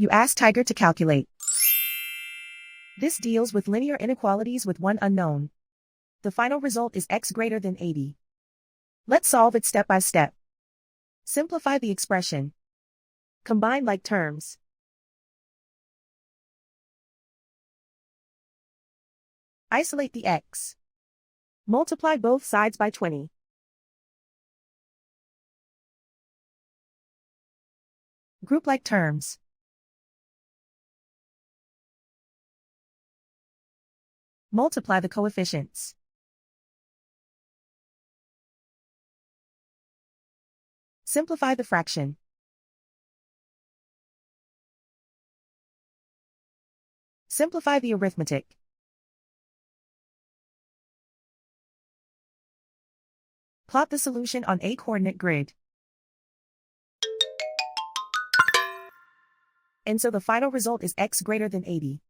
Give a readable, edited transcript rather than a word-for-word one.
You ask Tiger to calculate. This deals with linear inequalities with one unknown. The final result is x greater than 80. Let's solve it step by step. Simplify the expression. Combine like terms. Isolate the x. Multiply both sides by 20. Group like terms. Multiply the coefficients. Simplify the fraction. Simplify the arithmetic. Plot the solution on a coordinate grid. And so the final result is x greater than 80.